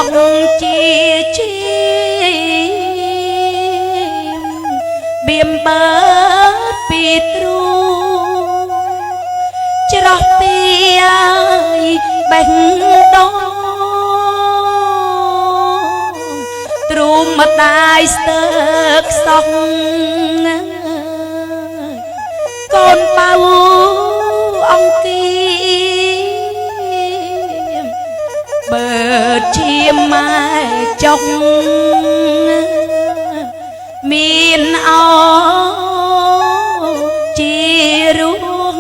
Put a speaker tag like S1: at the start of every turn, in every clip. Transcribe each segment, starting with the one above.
S1: ងជាជាបៀមបើពីទ្រូច្រោះពីបេះដូងទ្រូងម្ដាយស្ទើកសោះកូនបៅអង្គីបើជាម៉ែចុកមានអោជារួម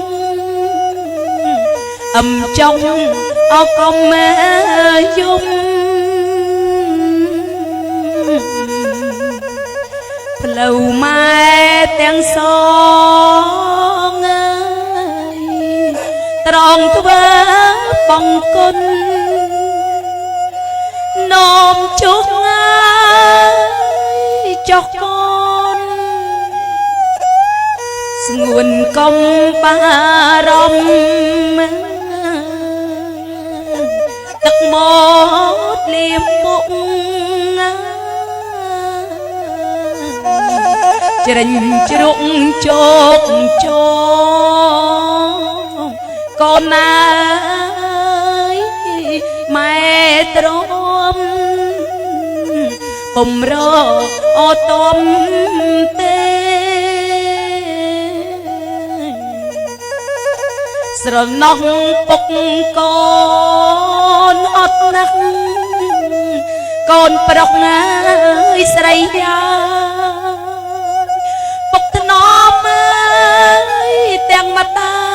S1: អំចុងអកុំយំផ្លូវម៉ែទាំងសងត្រង់ធ្វើបង្គន់នោមជុះចុះកូនស្ងួនកុំបារម្ភទឹកមកលៀមមុខជ្រិញជ្រុកជោកជោកូនណាយម៉ែទ្រាំពុំរអតំទេស្រណោះពុកកូនអត់ណាស់កូនប្រុសណាយស្រីយ៉ាពុកថ្នមទាំងមកតា